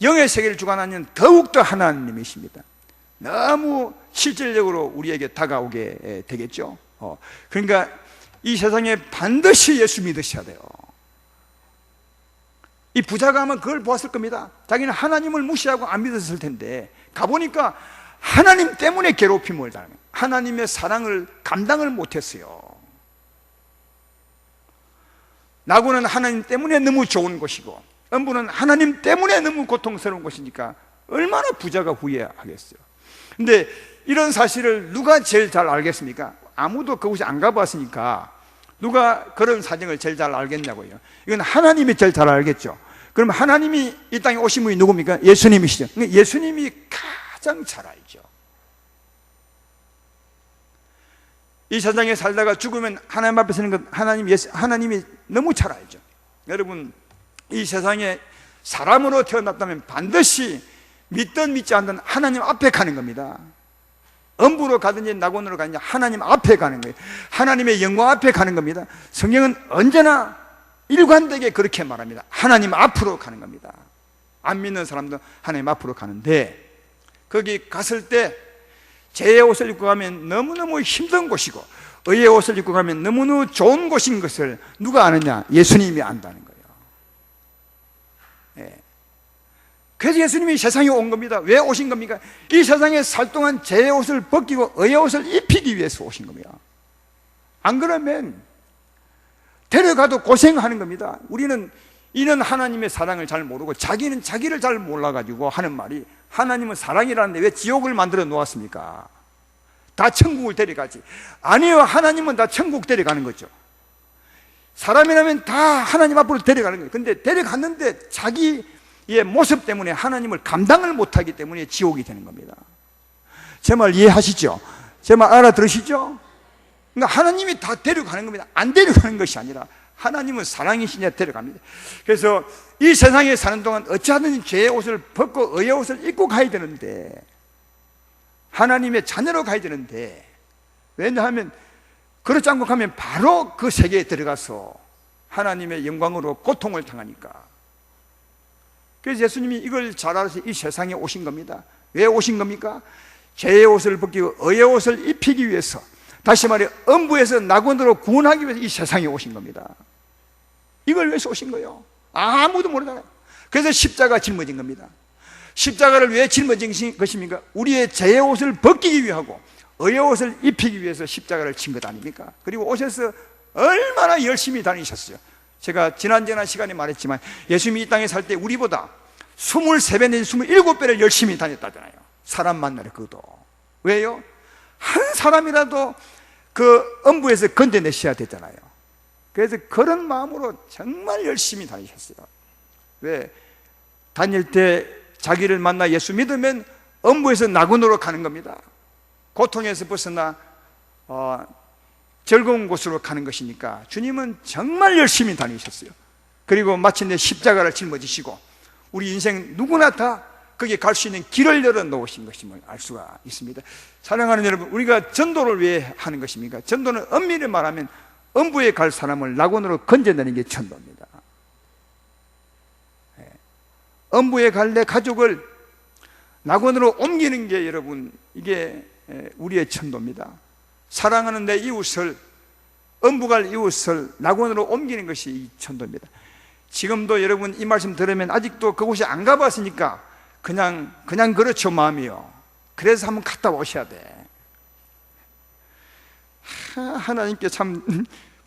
영의 세계를 주관하는 이는 더욱더 하나님이십니다. 너무 실질적으로 우리에게 다가오게 되겠죠. 그러니까 이 세상에 반드시 예수 믿으셔야 돼요. 이 부자가 아마 그걸 보았을 겁니다. 자기는 하나님을 무시하고 안 믿었을 텐데 가보니까 하나님 때문에 괴롭힘을 당해요. 하나님의 사랑을 감당을 못했어요. 낙원은 하나님 때문에 너무 좋은 곳이고 음부는 하나님 때문에 너무 고통스러운 곳이니까 얼마나 부자가 후회하겠어요. 근데 이런 사실을 누가 제일 잘 알겠습니까? 아무도 그곳에 안 가봤으니까 누가 그런 사정을 제일 잘 알겠냐고요. 이건 하나님이 제일 잘 알겠죠. 그럼 하나님이 이 땅에 오신 분이 누굽니까? 예수님이시죠. 예수님이 가장 잘 알죠. 이 세상에 살다가 죽으면 하나님 앞에 서는 것 하나님이 너무 잘 알죠. 여러분, 이 세상에 사람으로 태어났다면 반드시 믿든 믿지 않든 하나님 앞에 가는 겁니다. 음부로 가든지 낙원으로 가든지 하나님 앞에 가는 거예요. 하나님의 영광 앞에 가는 겁니다. 성경은 언제나 일관되게 그렇게 말합니다. 하나님 앞으로 가는 겁니다. 안 믿는 사람도 하나님 앞으로 가는데, 거기 갔을 때 죄의 옷을 입고 가면 너무너무 힘든 곳이고 의의 옷을 입고 가면 너무너무 좋은 곳인 것을 누가 아느냐? 예수님이 안다는 거예요. 그래서 예수님이 세상에 온 겁니다. 왜 오신 겁니까? 이 세상에 살 동안 죄의 옷을 벗기고 의의 옷을 입히기 위해서 오신 겁니다. 안 그러면 데려가도 고생하는 겁니다. 이는 하나님의 사랑을 잘 모르고 자기는 자기를 잘 몰라가지고 하는 말이, 하나님은 사랑이라는데 왜 지옥을 만들어 놓았습니까? 다 천국을 데려가지. 아니요, 하나님은 다 천국 데려가는 거죠. 사람이라면 다 하나님 앞으로 데려가는 거예요. 근데 데려갔는데 자기의 모습 때문에 하나님을 감당을 못하기 때문에 지옥이 되는 겁니다. 제 말 이해하시죠? 제 말 알아들으시죠? 그러니까 하나님이 다 데려가는 겁니다. 안 데려가는 것이 아니라 하나님은 사랑이시냐 데려갑니다. 그래서 이 세상에 사는 동안 어찌하든지 죄의 옷을 벗고 의의 옷을 입고 가야 되는데, 하나님의 자녀로 가야 되는데, 왜냐하면 그렇지 않고 가면 바로 그 세계에 들어가서 하나님의 영광으로 고통을 당하니까. 그래서 예수님이 이걸 잘 알아서 이 세상에 오신 겁니다. 왜 오신 겁니까? 죄의 옷을 벗기고 의의 옷을 입히기 위해서, 다시 말해 음부에서 낙원으로 구원하기 위해서 이 세상에 오신 겁니다. 이걸 위해서 오신 거예요. 아무도 모르잖아요. 그래서 십자가 짊어진 겁니다. 십자가를 왜 짊어진 것입니까? 우리의 죄의 옷을 벗기기 위하고 의의 옷을 입히기 위해서 십자가를 진 것 아닙니까? 그리고 오셔서 얼마나 열심히 다니셨어요. 제가 지난 시간에 말했지만 예수님이 이 땅에 살 때 우리보다 23배 내지 27배를 열심히 다녔다잖아요. 사람 만나러. 그도 왜요? 한 사람이라도 그 음부에서 건져내셔야 되잖아요. 그래서 그런 마음으로 정말 열심히 다니셨어요. 왜? 다닐 때 자기를 만나 예수 믿으면 음부에서 낙원으로 가는 겁니다. 고통에서 벗어나 즐거운 곳으로 가는 것이니까 주님은 정말 열심히 다니셨어요. 그리고 마침내 십자가를 짊어지시고 우리 인생 누구나 다 거기에 갈 수 있는 길을 열어 놓으신 것임을 알 수가 있습니다. 사랑하는 여러분, 우리가 전도를 왜 하는 것입니까? 전도는 엄밀히 말하면 음부에 갈 사람을 낙원으로 건져내는 게 전도입니다. 음부에 갈 내 가족을 낙원으로 옮기는 게 여러분, 이게 우리의 전도입니다. 사랑하는 내 이웃을, 음부 갈 이웃을 낙원으로 옮기는 것이 이 전도입니다. 지금도 여러분 이 말씀 들으면 아직도 그곳에 안 가봤으니까 그냥 그렇죠 마음이요. 그래서 한번 갔다 오셔야 돼. 하나님께 참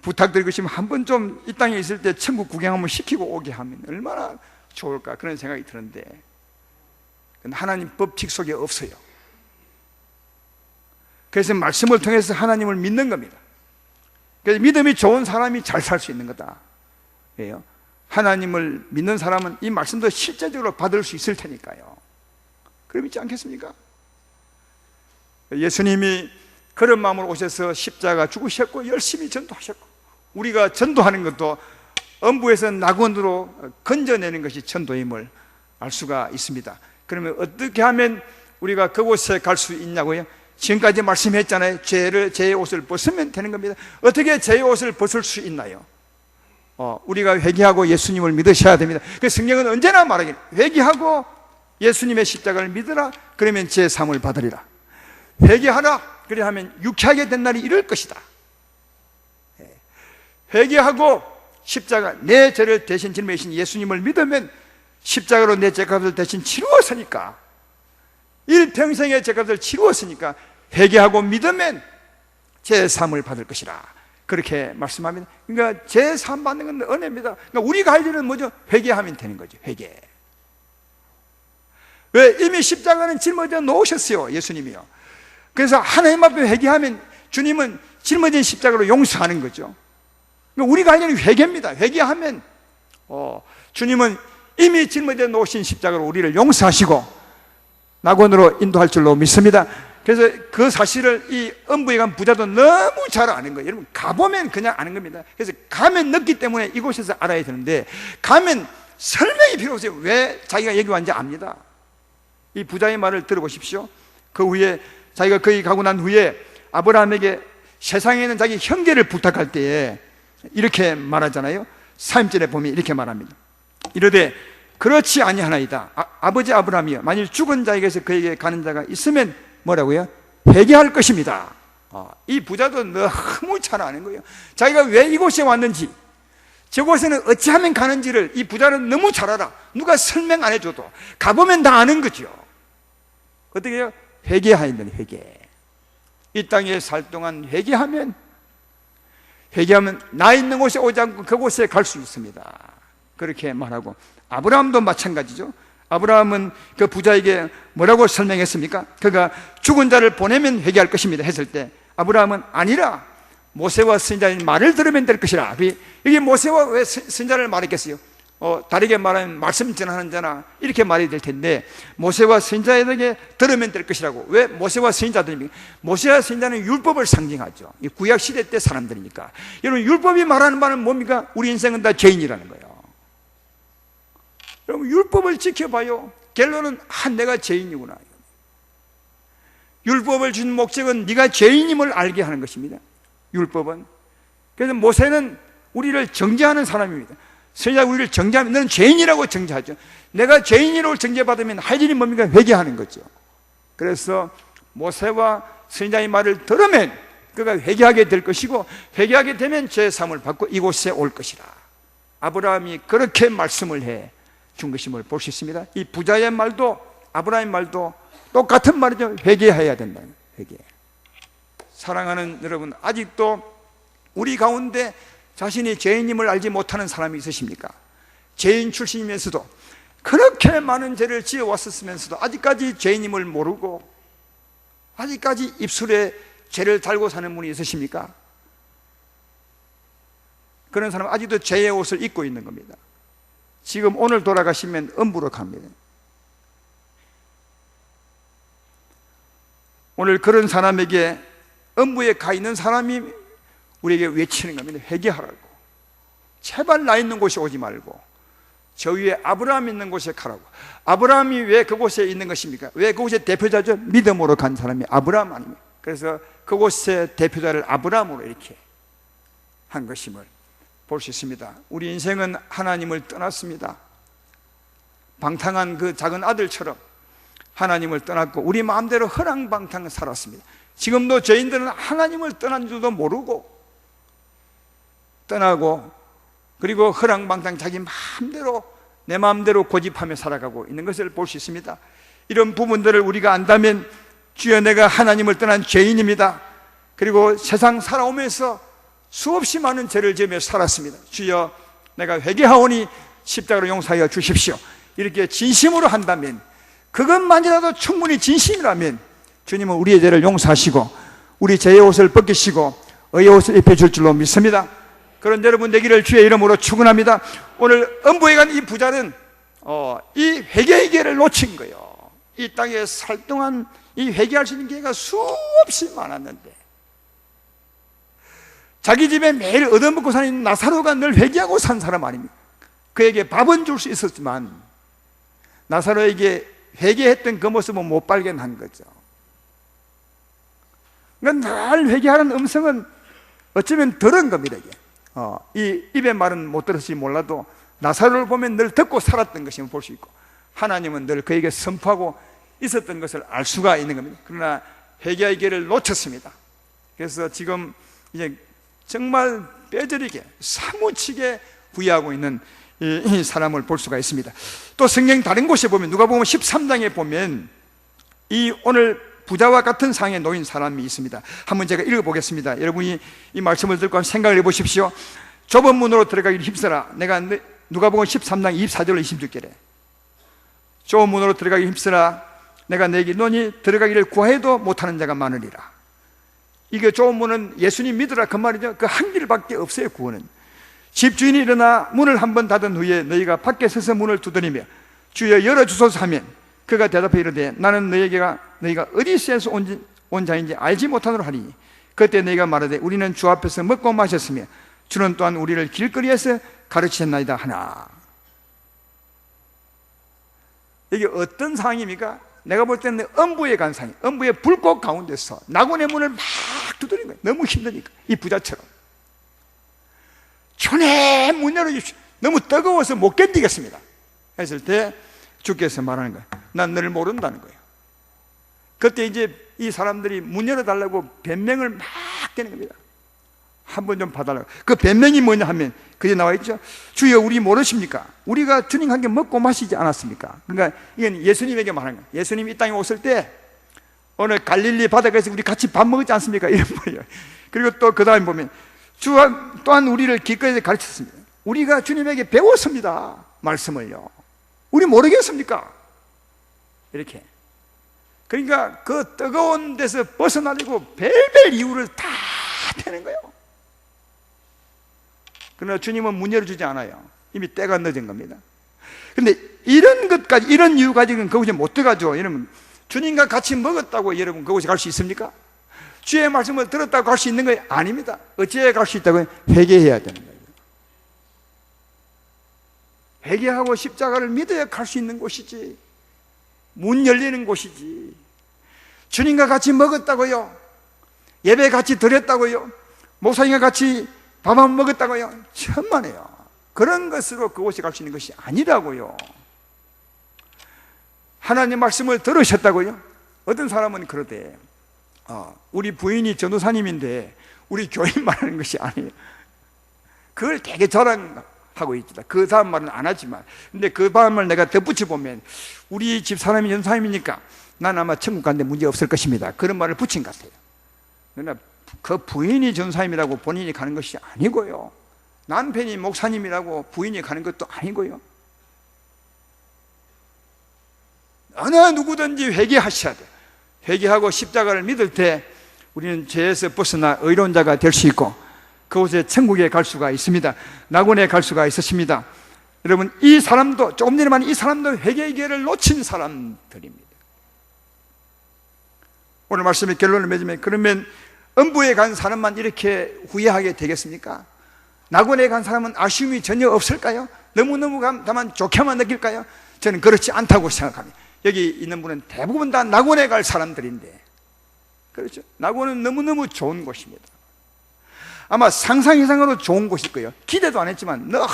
부탁드리고 싶으면 한번 좀 이 땅에 있을 때 천국 구경 한번 시키고 오게 하면 얼마나 좋을까 그런 생각이 드는데 하나님 법칙 속에 없어요. 그래서 말씀을 통해서 하나님을 믿는 겁니다. 그래서 믿음이 좋은 사람이 잘 살 수 있는 거다. 왜요? 하나님을 믿는 사람은 이 말씀도 실제적으로 받을 수 있을 테니까요. 그럼 있지 않겠습니까? 예수님이 그런 마음으로 오셔서 십자가 죽으셨고 열심히 전도하셨고, 우리가 전도하는 것도 음부에서 낙원으로 건져내는 것이 전도임을 알 수가 있습니다. 그러면 어떻게 하면 우리가 그곳에 갈 수 있냐고요? 지금까지 말씀했잖아요. 죄의 옷을 벗으면 되는 겁니다. 어떻게 죄의 옷을 벗을 수 있나요? 우리가 회개하고 예수님을 믿으셔야 됩니다. 그 성경은 언제나 말하기를 회개하고 예수님의 십자가를 믿으라. 그러면 죄 사함을 받으리라. 회개하라. 그래 하면 유쾌하게 된 날이 이럴 것이다. 회개하고 십자가, 내 죄를 대신 짊어지신 예수님을 믿으면 십자가로 내 죄값을 대신 치루었으니까, 일평생의 죄값을 치루었으니까 회개하고 믿으면 죄 사함을 받을 것이라. 그렇게 말씀합니다. 그러니까 죄 사함 받는 건 은혜입니다. 그러니까 우리가 할 일은 뭐죠? 회개하면 되는 거죠. 회개. 왜? 이미 십자가는 짊어져 놓으셨어요. 예수님이요. 그래서 하나님 앞에 회개하면 주님은 짊어진 십자가로 용서하는 거죠. 그러니까 우리가 할 일은 회개입니다. 회개하면 주님은 이미 짊어져 놓으신 십자가로 우리를 용서하시고 낙원으로 인도할 줄로 믿습니다. 그래서 그 사실을 이 음부에 간 부자도 너무 잘 아는 거예요. 여러분, 가보면 그냥 아는 겁니다. 그래서 가면 늦기 때문에 이곳에서 알아야 되는데, 가면 설명이 필요 없어요. 왜 자기가 여기 왔는지 압니다. 이 부자의 말을 들어보십시오. 그 후에 자기가 거기 가고 난 후에 아브라함에게 세상에 있는 자기 형제를 부탁할 때에 이렇게 말하잖아요. 3절에 보면 이렇게 말합니다. 이르되 그렇지 아니하나이다. 아버지 아브라함이여, 만일 죽은 자에게서 그에게 가는 자가 있으면 뭐라고요? 회개할 것입니다. 이 부자도 너무 잘 아는 거예요. 자기가 왜 이곳에 왔는지, 저곳에는 어찌하면 가는지를 이 부자는 너무 잘 알아. 누가 설명 안 해줘도 가보면 다 아는 거죠. 어떻게 해요? 회개하는 회개. 이 땅에 살 동안 회개하면 나 있는 곳에 오지 않고 그곳에 갈 수 있습니다. 그렇게 말하고, 아브라함도 마찬가지죠. 아브라함은 그 부자에게 뭐라고 설명했습니까? 그가 죽은 자를 보내면 회개할 것입니다 했을 때 아브라함은 아니라 모세와 선지자의 말을 들으면 될 것이라. 이게 모세와 왜 선지자를 말했겠어요? 다르게 말하면 말씀 전하는 자나 이렇게 말이 될 텐데 모세와 선지자에게 들으면 될 것이라고. 왜 모세와 선지자들입니까? 모세와 선지자는 율법을 상징하죠. 구약 시대 때 사람들이니까. 여러분, 율법이 말하는 바는 뭡니까? 우리 인생은 다 죄인이라는 거예요. 여러분, 율법을 지켜봐요. 결론은 내가 죄인이구나. 율법을 준 목적은 네가 죄인임을 알게 하는 것입니다. 율법은. 그래서 모세는 우리를 정죄하는 사람입니다. 선지자가 우리를 정죄하면 너는 죄인이라고 정죄하죠. 내가 죄인이라고 정죄받으면 할 일이 뭡니까? 회개하는 거죠. 그래서 모세와 선지자의 말을 들으면 그가 회개하게 될 것이고 회개하게 되면 죄 사함을 받고 이곳에 올 것이라. 아브라함이 그렇게 말씀을 해 준 것임을 볼 수 있습니다. 이 부자의 말도 아브라함의 말도 똑같은 말이죠. 회개해야 된다는 회개. 사랑하는 여러분, 아직도 우리 가운데 자신이 죄인임을 알지 못하는 사람이 있으십니까? 죄인 출신이면서도 그렇게 많은 죄를 지어왔었으면서도 아직까지 죄인임을 모르고 아직까지 입술에 죄를 달고 사는 분이 있으십니까? 그런 사람은 아직도 죄의 옷을 입고 있는 겁니다. 지금 오늘 돌아가시면 음부로 갑니다. 오늘 그런 사람에게 음부에 가 있는 사람이 우리에게 외치는 겁니다. 회개하라고. 제발 나 있는 곳에 오지 말고 저 위에 아브라함 있는 곳에 가라고. 아브라함이 왜 그곳에 있는 것입니까? 왜 그곳의 대표자죠? 믿음으로 간 사람이 아브라함 아닙니까? 그래서 그곳의 대표자를 아브라함으로 이렇게 한 것임을 볼 수 있습니다. 우리 인생은 하나님을 떠났습니다. 방탕한 그 작은 아들처럼 하나님을 떠났고 우리 마음대로 허랑방탕 살았습니다. 지금도 죄인들은 하나님을 떠난 줄도 모르고 떠나고 그리고 허랑방탕 자기 마음대로 내 마음대로 고집하며 살아가고 있는 것을 볼 수 있습니다. 이런 부분들을 우리가 안다면 주여 내가 하나님을 떠난 죄인입니다. 그리고 세상 살아오면서 수없이 많은 죄를 지으며 살았습니다. 주여 내가 회개하오니 십자가로 용서하여 주십시오. 이렇게 진심으로 한다면 그것만이라도 충분히 진심이라면 주님은 우리의 죄를 용서하시고 우리 죄의 옷을 벗기시고 의의 옷을 입혀줄 줄로 믿습니다. 그런 여러분 되기를 주의 이름으로 축원합니다. 오늘 음부에 간 이 부자는 이 회개의 기회를 놓친 거예요. 이 땅에 살 동안 이 회개할 수 있는 기회가 수없이 많았는데 자기 집에 매일 얻어먹고 사는 나사로가 늘 회개하고 산 사람 아닙니까? 그에게 밥은 줄 수 있었지만 나사로에게 회개했던 그 모습은 못 발견한 거죠. 그러니까 늘 회개하는 음성은 어쩌면 들은 겁니다. 이게. 이 입의 말은 못 들었을지 몰라도 나사로를 보면 늘 듣고 살았던 것임을 볼 수 있고 하나님은 늘 그에게 선포하고 있었던 것을 알 수가 있는 겁니다. 그러나 회개의 기회를 놓쳤습니다. 그래서 지금 이제 정말 뼈저리게 사무치게 후회하고 있는 이 사람을 볼 수가 있습니다. 또 성경 다른 곳에 보면 누가복음 13장에 보면 이 오늘 부자와 같은 상에 놓인 사람이 있습니다. 한번 제가 읽어보겠습니다. 여러분이 이 말씀을 듣고 생각을 해보십시오. 좁은 문으로 들어가기를 힘써라. 내가 누가복음 13장 24절 26절에 좁은 문으로 들어가기를 힘써라. 내가 내게 너니 들어가기를 구해도 못하는 자가 많으리라. 이게 좁은 문은 예수님 믿으라 그 말이죠. 그 한 길밖에 없어요. 구원은. 집주인이 일어나 문을 한번 닫은 후에 너희가 밖에 서서 문을 두드리며 주여 열어주소서 하면 그가 대답해 이르되 나는 너희가 어디서에서 온 자인지 알지 못하노라 하리니 그때 너희가 말하되 우리는 주 앞에서 먹고 마셨으며 주는 또한 우리를 길거리에서 가르치셨나이다 하나. 이게 어떤 상황입니까? 내가 볼 때는 음부에 간 상황, 음부의 불꽃 가운데서 낙원의 문을 막 두드린 거예요. 너무 힘드니까. 이 부자처럼 전에 문 열어주십시오. 너무 뜨거워서 못 견디겠습니다 했을 때 주께서 말하는 거예요. 난 너를 모른다는 거예요. 그때 이제 이 사람들이 문 열어달라고 변명을 막 되는 겁니다. 한 번 좀 봐달라고. 그 변명이 뭐냐 하면 그게 나와 있죠. 주여 우리 모르십니까? 우리가 주님 함께 먹고 마시지 않았습니까? 그러니까 이건 예수님에게 말하는 거예요. 예수님이 이 땅에 오실 때 오늘 갈릴리 바다에서 우리 같이 밥 먹었지 않습니까? 이런 거예요. 그리고 또 그 다음에 보면 주 또한 우리를 길거리에서 가르쳤습니다. 우리가 주님에게 배웠습니다. 말씀을요. 우리 모르겠습니까? 이렇게. 그러니까 그 뜨거운 데서 벗어나려고 별별 이유를 다 대는 거예요. 그러나 주님은 문 열어주지 않아요. 이미 때가 늦은 겁니다. 근데 이런 것까지, 이런 이유 가지고는 그곳에 못 들어가죠. 여러분, 주님과 같이 먹었다고 여러분 그곳에 갈 수 있습니까? 주의 말씀을 들었다고 갈 수 있는 거 아닙니다. 어찌해 갈 수 있다고? 회개해야 되는 거예요. 회개하고 십자가를 믿어야 갈 수 있는 곳이지, 문 열리는 곳이지. 주님과 같이 먹었다고요? 예배 같이 드렸다고요? 목사님과 같이 밥 한 먹었다고요? 천만에요. 그런 것으로 그곳에 갈 수 있는 것이 아니라고요. 하나님 말씀을 들으셨다고요? 어떤 사람은 그러대. 우리 부인이 전도사님인데 우리 교인 말하는 것이 아니에요. 그걸 되게 자랑하고 있다. 그 다음 말은 안 하지만, 근데 그 다음 말 내가 덧붙여 보면, 우리 집 사람이 전도사님이니까 난 아마 천국 가는데 문제 없을 것입니다. 그런 말을 붙인 것 같아요. 그러나 그 부인이 전도사님이라고 본인이 가는 것이 아니고요, 남편이 목사님이라고 부인이 가는 것도 아니고요, 어느 누구든지 회개하셔야 돼요. 회개하고 십자가를 믿을 때 우리는 죄에서 벗어나 의로운 자가 될 수 있고 그곳에 천국에 갈 수가 있습니다. 낙원에 갈 수가 있었습니다. 여러분, 이 사람도, 조금 전에 말한 이 사람도 회개의 기회를 놓친 사람들입니다. 오늘 말씀의 결론을 맺으면, 그러면 음부에 간 사람만 이렇게 후회하게 되겠습니까? 낙원에 간 사람은 아쉬움이 전혀 없을까요? 너무너무 다만 좋게만 느낄까요? 저는 그렇지 않다고 생각합니다. 여기 있는 분은 대부분 다 낙원에 갈 사람들인데, 그렇죠? 낙원은 너무너무 좋은 곳입니다. 아마 상상 이상으로 좋은 곳일 거예요. 기대도 안 했지만 너무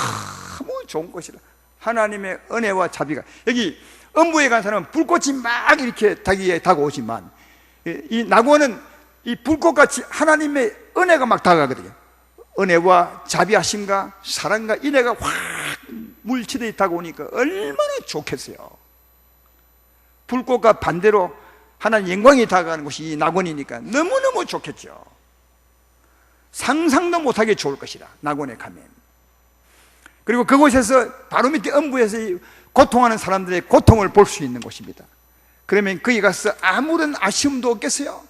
좋은 곳이라. 하나님의 은혜와 자비가. 여기 음부에 간 사람은 불꽃이 막 이렇게 자기에 다가오지만, 이 낙원은 이 불꽃같이 하나님의 은혜가 막 다가가거든요. 은혜와 자비하심과 사랑과 인애가 확 물치듯이 다가오니까 얼마나 좋겠어요. 불꽃과 반대로 하나님 영광이 다가가는 곳이 이 낙원이니까 너무너무 좋겠죠. 상상도 못하게 좋을 것이다, 낙원에 가면. 그리고 그곳에서 바로 밑에 음부에서 고통하는 사람들의 고통을 볼 수 있는 곳입니다. 그러면 거기 가서 아무런 아쉬움도 없겠어요?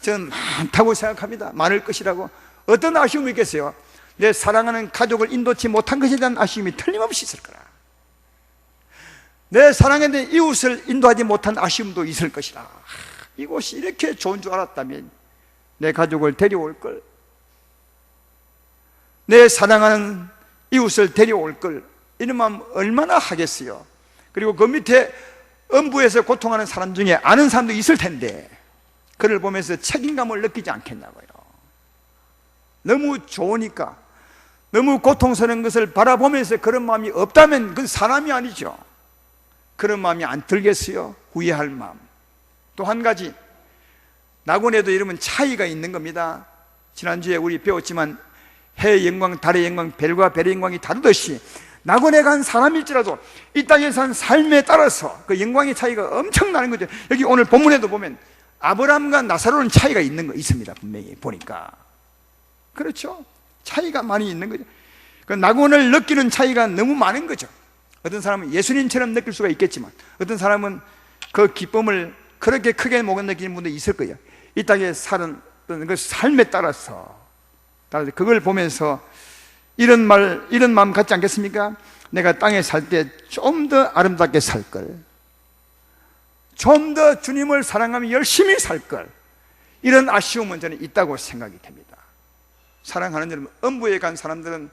저는 많다고 생각합니다. 많을 것이라고. 어떤 아쉬움이 있겠어요? 내 사랑하는 가족을 인도치 못한 것에 대한 아쉬움이 틀림없이 있을 거라. 내 사랑하는 이웃을 인도하지 못한 아쉬움도 있을 것이라. 이곳이 이렇게 좋은 줄 알았다면 내 가족을 데려올 걸, 내 사랑하는 이웃을 데려올 걸, 이런 마음 얼마나 하겠어요. 그리고 그 밑에 음부에서 고통하는 사람 중에 아는 사람도 있을 텐데 그를 보면서 책임감을 느끼지 않겠냐고요. 너무 좋으니까, 너무 고통스러운 것을 바라보면서 그런 마음이 없다면 그건 사람이 아니죠. 그런 마음이 안 들겠어요? 후회할 마음. 또 한 가지, 낙원에도 이러면 차이가 있는 겁니다. 지난주에 우리 배웠지만 해의 영광, 달의 영광, 별과 별의 영광이 다르듯이 낙원에 간 사람일지라도 이 땅에 산 삶에 따라서 그 영광의 차이가 엄청나는 거죠. 여기 오늘 본문에도 보면 아브라함과 나사로는 차이가 있습니다. 분명히 보니까. 그렇죠? 차이가 많이 있는 거죠. 그 낙원을 느끼는 차이가 너무 많은 거죠. 어떤 사람은 예수님처럼 느낄 수가 있겠지만 어떤 사람은 그 기쁨을 그렇게 크게 못 느끼는 분도 있을 거예요. 이 땅에 사는 그 삶에 따라서 그걸 보면서 이런 마음 갖지 않겠습니까? 내가 땅에 살 때 좀 더 아름답게 살 걸, 좀 더 주님을 사랑하며 열심히 살 걸, 이런 아쉬움은 저는 있다고 생각이 됩니다. 사랑하는 여러분, 음부에 간 사람들은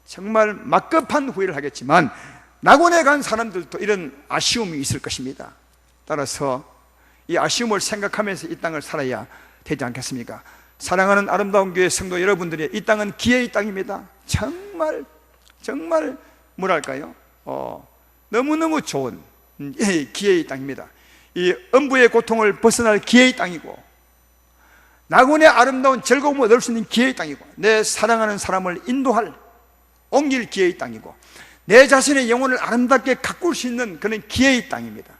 정말 막급한 후회를 하겠지만 낙원에 간 사람들도 이런 아쉬움이 있을 것입니다. 따라서 이 아쉬움을 생각하면서 이 땅을 살아야 되지 않겠습니까? 사랑하는 아름다운 교회 성도 여러분들이, 이 땅은 기회의 땅입니다. 정말 뭐랄까요? 너무너무 좋은 기회의 땅입니다. 이 음부의 고통을 벗어날 기회의 땅이고, 낙원의 아름다운 즐거움을 얻을 수 있는 기회의 땅이고, 내 사랑하는 사람을 인도할, 옮길 기회의 땅이고, 내 자신의 영혼을 아름답게 가꿀 수 있는 그런 기회의 땅입니다.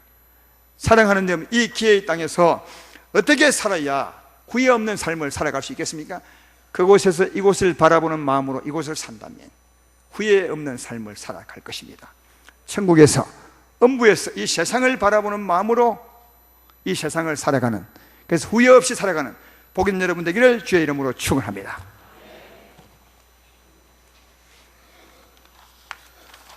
사랑하는 여러분, 이 기회의 땅에서 어떻게 살아야 후회 없는 삶을 살아갈 수 있겠습니까? 그곳에서 이곳을 바라보는 마음으로 이곳을 산다면 후회 없는 삶을 살아갈 것입니다. 천국에서 음부에서 이 세상을 바라보는 마음으로 이 세상을 살아가는, 그래서 후회 없이 살아가는 복인 여러분 되기를 주의 이름으로 축원합니다.